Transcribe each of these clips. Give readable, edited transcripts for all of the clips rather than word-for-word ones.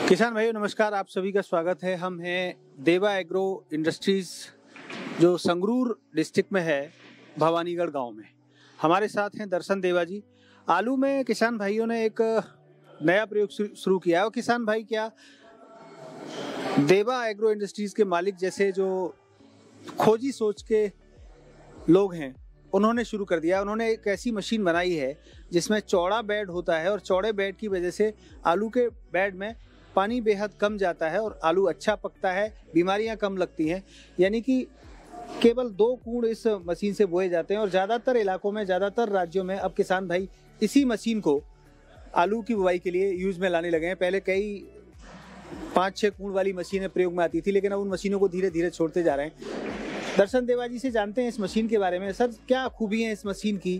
किसान भाइयों नमस्कार, आप सभी का स्वागत है। हम हैं देवा एग्रो इंडस्ट्रीज जो संगरूर डिस्ट्रिक्ट में है, भवानीगढ़ गांव में। हमारे साथ हैं दर्शन देवा जी। आलू में किसान भाइयों ने एक नया प्रयोग शुरू किया है। और किसान भाई क्या देवा एग्रो इंडस्ट्रीज के मालिक जैसे जो खोजी सोच के लोग हैं उन्होंने शुरू कर दिया। उन्होंने एक ऐसी मशीन बनाई है जिसमें चौड़ा बेड होता है और चौड़े बेड की वजह से आलू के बेड में पानी बेहद कम जाता है और आलू अच्छा पकता है, बीमारियां कम लगती हैं। यानी कि केवल 2 कूड़ इस मशीन से बोए जाते हैं और ज़्यादातर इलाकों में, ज़्यादातर राज्यों में अब किसान भाई इसी मशीन को आलू की बुवाई के लिए यूज़ में लाने लगे हैं। पहले कई 5-6 कूड़ वाली मशीनें प्रयोग में आती थी, लेकिन अब उन मशीनों को धीरे धीरे छोड़ते जा रहे हैं। दर्शन देवा जी से जानते हैं इस मशीन के बारे में। सर, क्या खूबी है इस मशीन की?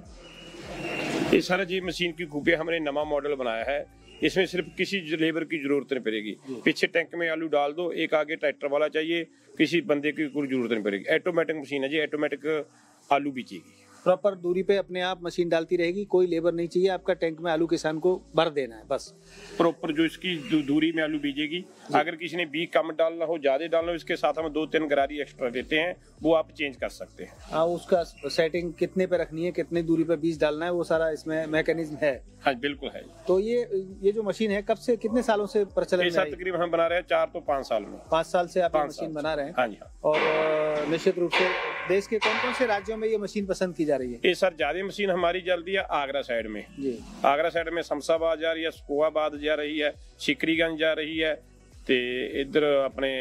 ये सारा जी मशीन की खूबी, हमने नवा मॉडल बनाया है। इसमें सिर्फ किसी लेबर की जरूरत नहीं पड़ेगी। पीछे टैंक में आलू डाल दो, एक आगे ट्रैक्टर वाला चाहिए, किसी बंदे की कोई जरूरत नहीं पड़ेगी। ऑटोमेटिक मशीन है जी, ऑटोमेटिक आलू बीजेगी। प्रॉपर दूरी पे अपने आप मशीन डालती रहेगी, कोई लेबर नहीं चाहिए। आपका टैंक में आलू किसान को भर देना है बस। प्रॉपर जो इसकी दूरी में आलू बीजेगी। अगर किसी ने बीज कम डालना हो, ज्यादा डालना हो, इसके साथ हम 2-3 गरारी एक्स्ट्रा देते हैं, वो आप चेंज कर सकते हैं। हाँ, उसका सेटिंग कितने पे रखनी है, कितनी दूरी पे बीज डालना है, वो सारा इसमें मैकेनिज्म है। हाँ बिल्कुल है। तो ये जो मशीन है कब से, कितने सालों से प्रचलन में है? तकरीबन हम बना रहे हैं 4 तो 5 साल में। 5 साल से आप मशीन बना रहे हैं? हाँ जी हाँ। और निश्चित रूप से देश के कौन कौन से राज्यों में ये मशीन पसंद की जा रही है? ये सर ज्यादा मशीन हमारी चलती है आगरा साइड में जी। आगरा साइड में शमशाबाद जा रही है, स्कोहाबाद जा रही है, सिकरीगंज जा रही है, ते इधर अपने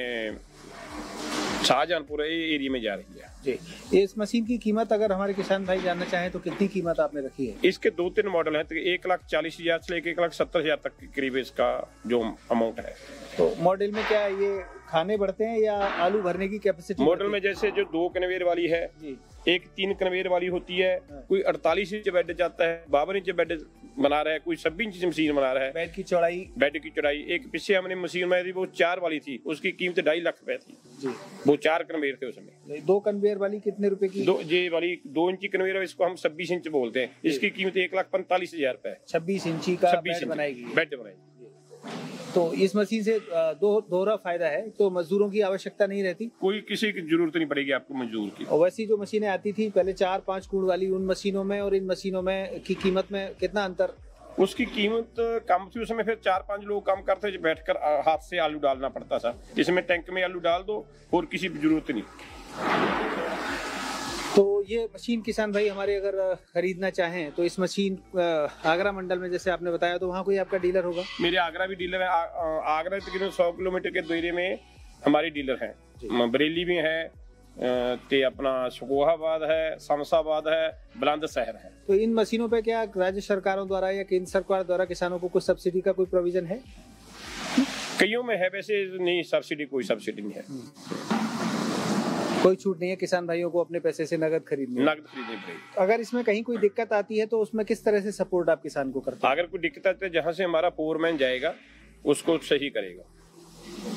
शाहजहानपुर एरिया में जा रही है जी। इस मशीन की कीमत अगर हमारे किसान भाई जानना चाहें तो कितनी कीमत आपने रखी है? इसके 2-3 मॉडल हैं, तो 1,40,000 से लेकर 1,70,000 तक के करीब इसका जो अमाउंट है। तो मॉडल में क्या ये खाने बढ़ते हैं या आलू भरने की कैपेसिटी? मॉडल में जैसे जो 2 कन्वेयर वाली है जी, एक 3 कन्वेयर वाली होती है। कोई 48 इंच बेड जाता है, 52 इंच बेड बना रहा है, कोई 26 इंच मशीन बना रहा है। बेड की चौड़ाई एक पीछे हमने मशीन में थी, वो 4 वाली थी, उसकी कीमत 2.5 लाख रुपए थी जी। वो 4 कन्वेयर थे उसमें। 2 कन्वेयर वाली कितने रुपए की? ये वाली 2 इंची कन्वेयर है, इसको हम 26 इंच बोलते हैं। इसकी कीमत 1,45,000 रुपए। 26 इंची का बेड बनाएगी। तो इस मशीन से दोहरा फायदा है, तो मजदूरों की आवश्यकता नहीं रहती, कोई किसी की जरूरत नहीं पड़ेगी आपको मजदूर की। और वैसी जो मशीनें आती थी पहले 4-5 कूड़ वाली, उन मशीनों में और इन मशीनों में की कीमत में कितना अंतर? उसकी कीमत कम थी, उसमें फिर 4-5 लोग काम करते, बैठकर हाथ से आलू डालना पड़ता था। इसमें टैंक में आलू डाल दो और किसी की जरूरत नहीं। तो ये मशीन किसान भाई हमारे अगर खरीदना चाहें तो इस मशीन आगरा मंडल में जैसे आपने बताया, तो वहाँ कोई आपका डीलर होगा? मेरे आगरा भी डीलर है। आगरा तकरीबन 100 किलोमीटर के दायरे में हमारी डीलर हैं। बरेली में है, ते अपना स्कोहाबाद है, शमशाबाद है, बुलंदशहर है। तो इन मशीनों पे क्या राज्य सरकारों द्वारा या केंद्र सरकार द्वारा किसानों को कुछ सब्सिडी का कोई प्रोविजन है? कईयों में है, वैसे नहीं सब्सिडी, कोई सब्सिडी नहीं है। कोई छूट नहीं है किसान भाइयों को अपने पैसे से नगद खरीदनी पड़ेगी। अगर इसमें कहीं कोई दिक्कत आती है तो उसमें किस तरह से सपोर्ट आप किसान को करते हैं? अगर कोई दिक्कत आती है, जहाँ से हमारा फोरमैन जाएगा उसको सही करेगा।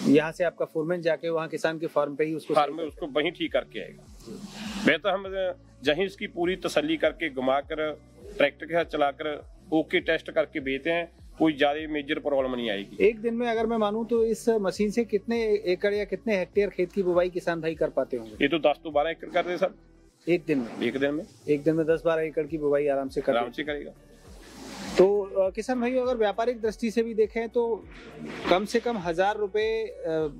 यहाँ से आपका फोरमैन जाके वहाँ किसान के फार्म पे ही उसको वहीं ठीक करके आएगा। बेहतर हम जहीं इसकी पूरी तसल्ली करके घुमाकर ट्रैक्टर के साथ चलाकर ओके टेस्ट करके बेचते हैं, कोई ज्यादा मेजर प्रॉब्लम नहीं आएगी। एक दिन में अगर मैं मानूं तो इस मशीन से कितने एकड़ या कितने हेक्टेयर खेत की बुवाई किसान भाई कर पाते होंगे? ये तो 10-12 एकड़ करते हैं सर एक दिन में। एक दिन में 10-12 एकड़ की बुवाई आराम से करेगा। तो किसान भाई अगर व्यापारिक दृष्टि से भी देखें तो कम से कम 1,000 रुपए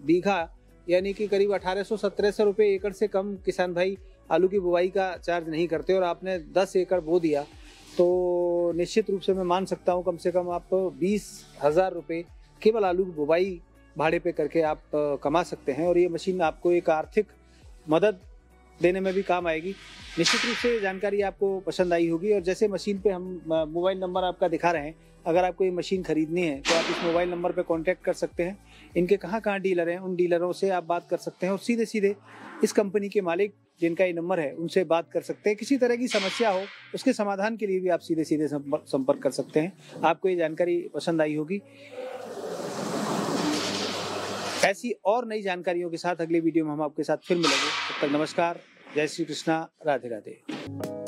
बीघा, यानी कि करीब 1800-1700 रुपए एकड़ से कम किसान भाई आलू की बुवाई का चार्ज नहीं करते। और आपने 10 एकड़ बो दिया तो निश्चित रूप से मैं मान सकता हूँ कम से कम आप 20,000 रुपये केवल आलू की बुवाई भाड़े पे करके आप कमा सकते हैं। और ये मशीन आपको एक आर्थिक मदद देने में भी काम आएगी। निश्चित रूप से जानकारी आपको पसंद आई होगी। और जैसे मशीन पे हम मोबाइल नंबर आपका दिखा रहे हैं, अगर आपको ये मशीन खरीदनी है तो आप इस मोबाइल नंबर पे कांटेक्ट कर सकते हैं। इनके कहाँ डीलर हैं, उन डीलरों से आप बात कर सकते हैं और सीधे सीधे इस कंपनी के मालिक जिनका ये नंबर है उनसे बात कर सकते हैं। किसी तरह की समस्या हो उसके समाधान के लिए भी आप सीधे सीधे संपर्क कर सकते हैं। आपको ये जानकारी पसंद आई होगी। ऐसी और नई जानकारियों के साथ अगले वीडियो में हम आपके साथ फिर मिलेंगे। तब तक नमस्कार, जय श्री कृष्णा, राधे राधे।